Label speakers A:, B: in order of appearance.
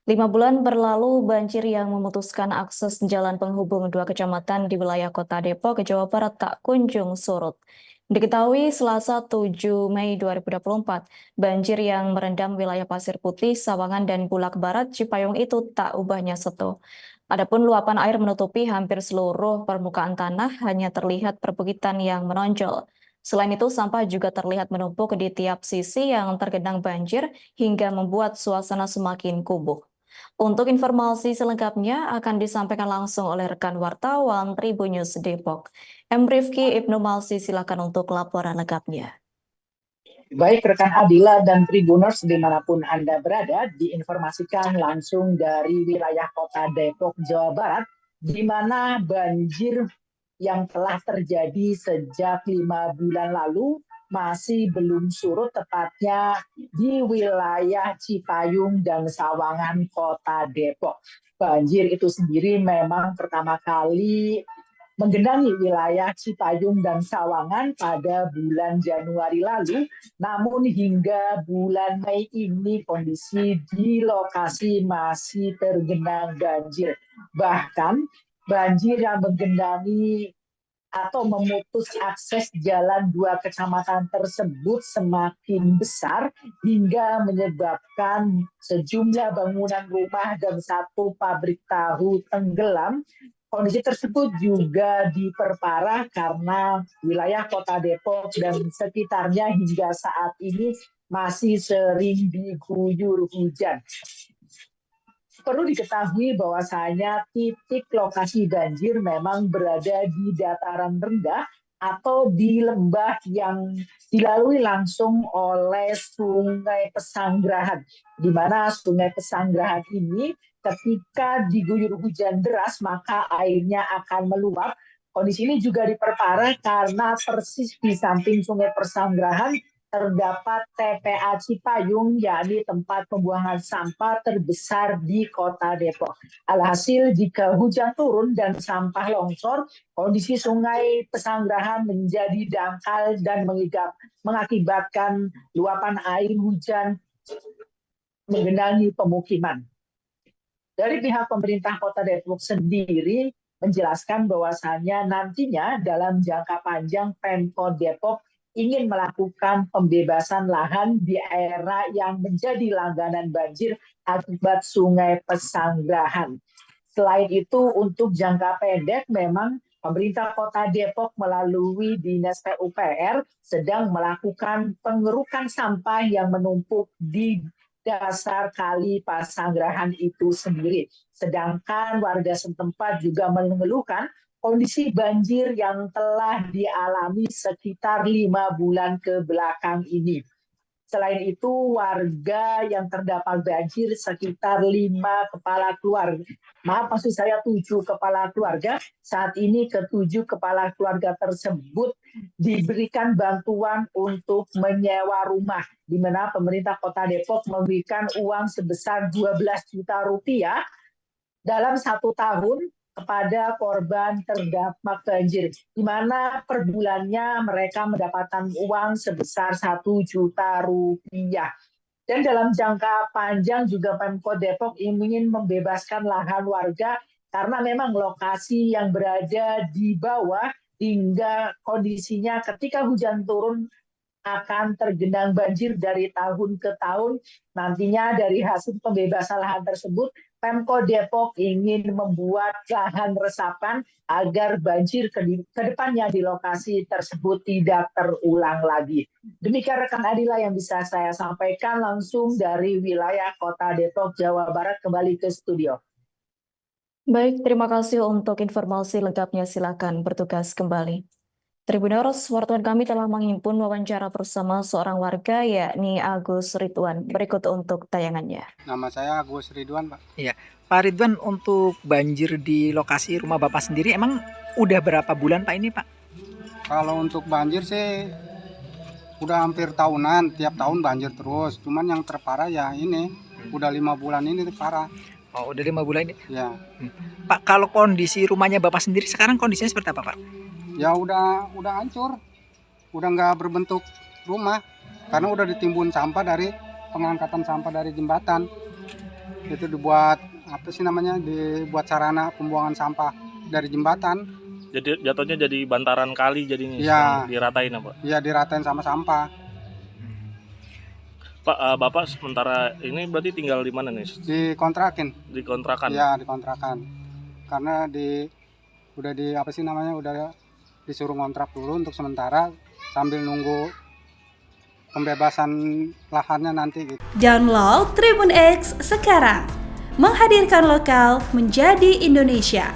A: 5 bulan berlalu, banjir yang memutuskan akses jalan penghubung dua kecamatan di wilayah Kota Depok, Jawa Barat tak kunjung surut. Diketahui Selasa 7 Mei 2024, banjir yang merendam wilayah Pasir Putih, Sawangan, dan Bulak Barat, Cipayung itu tak ubahnya setu. Adapun luapan air menutupi hampir seluruh permukaan tanah, hanya terlihat perbukitan yang menonjol. Selain itu, sampah juga terlihat menumpuk di tiap sisi yang tergenang banjir hingga membuat suasana semakin kumuh. Untuk informasi selengkapnya akan disampaikan langsung oleh rekan wartawan Tribun News Depok. M. Rifki Ibnu Malsi, silakan untuk laporan lengkapnya.
B: Baik rekan Adila dan Tribuners dimanapun Anda berada, diinformasikan langsung dari wilayah Kota Depok, Jawa Barat, di mana banjir yang telah terjadi sejak 5 bulan lalu masih belum surut, tepatnya di wilayah Cipayung dan Sawangan, Kota Depok. Banjir itu sendiri memang pertama kali menggenangi wilayah Cipayung dan Sawangan pada bulan Januari lalu, namun hingga bulan Mei ini kondisi di lokasi masih tergenang banjir. Bahkan banjir yang menggenangi atau memutus akses jalan dua kecamatan tersebut semakin besar hingga menyebabkan sejumlah bangunan rumah dan satu pabrik tahu tenggelam. Kondisi tersebut juga diperparah karena wilayah Kota Depok dan sekitarnya hingga saat ini masih sering diguyur hujan. Perlu diketahui bahwasanya titik lokasi banjir memang berada di dataran rendah atau di lembah yang dilalui langsung oleh Sungai Pesanggerahan, di mana Sungai Pesanggerahan ini ketika diguyur hujan deras maka airnya akan meluap. Kondisi ini juga diperparah karena persis di samping Sungai Pesanggerahan terdapat TPA Cipayung, yakni tempat pembuangan sampah terbesar di Kota Depok. Alhasil jika hujan turun dan sampah longsor, kondisi Sungai Pesanggerahan menjadi dangkal dan mengakibatkan luapan air hujan menggenangi pemukiman. Dari pihak pemerintah Kota Depok sendiri menjelaskan bahwasannya nantinya dalam jangka panjang Pemkot Depok ingin melakukan pembebasan lahan di daerah yang menjadi langganan banjir akibat Sungai Pesanggerahan. Selain itu, untuk jangka pendek memang pemerintah Kota Depok melalui Dinas PUPR sedang melakukan pengerukan sampah yang menumpuk di dasar kali Pesanggerahan itu sendiri. Sedangkan warga setempat juga mengeluhkan kondisi banjir yang telah dialami sekitar 5 bulan ke belakang ini. Selain itu, warga yang terdampak banjir sekitar 7 kepala keluarga. Saat ini ke-7 kepala keluarga tersebut diberikan bantuan untuk menyewa rumah, di mana pemerintah Kota Depok memberikan uang sebesar 12 juta rupiah dalam 1 tahun kepada korban terdampak banjir, di mana per bulannya mereka mendapatkan uang sebesar 1 juta rupiah. Dan dalam jangka panjang juga Pemkot Depok ingin membebaskan lahan warga karena memang lokasi yang berada di bawah hingga kondisinya ketika hujan turun akan tergenang banjir dari tahun ke tahun. Nantinya dari hasil pembebasan lahan tersebut, Pemkot Depok ingin membuat lahan resapan agar banjir ke depannya di lokasi tersebut tidak terulang lagi. Demikian rekan Adila yang bisa saya sampaikan langsung dari wilayah Kota Depok, Jawa Barat. Kembali ke studio.
A: Baik, terima kasih untuk informasi lengkapnya. Silakan bertugas kembali. Tribuners, wartawan kami telah menghimpun wawancara bersama seorang warga, yakni Agus Ridwan. Berikut untuk tayangannya.
C: Nama saya Agus Ridwan, Pak.
D: Iya, Pak Ridwan, untuk banjir di lokasi rumah Bapak sendiri emang udah berapa bulan Pak ini, Pak?
C: Kalau untuk banjir sih udah hampir tahunan, tiap tahun banjir terus. Cuman yang terparah ya ini, udah 5 bulan ini parah.
D: Oh, udah 5 bulan ini.
C: Ya.
D: Pak, kalau kondisi rumahnya Bapak sendiri sekarang kondisinya seperti apa, Pak?
C: Ya udah hancur. Udah nggak berbentuk rumah karena udah ditimbun sampah dari pengangkatan sampah dari jembatan. itu dibuat apa sih namanya, dibuat sarana pembuangan sampah dari jembatan.
E: Jadi jatuhnya jadi bantaran kali jadinya.
C: Iya.
E: Sekarang diratain apa?
C: Ya diratain sama sampah.
E: Pak, Bapak sementara ini berarti tinggal di mana nih?
C: Dikontrakin.
E: Dikontrakan.
C: Ya dikontrakan. Karena udah apa sih namanya, udah disuruh ngontrak dulu untuk sementara sambil nunggu pembebasan lahannya nanti gitu.
F: Download Tribun X sekarang, menghadirkan lokal menjadi Indonesia.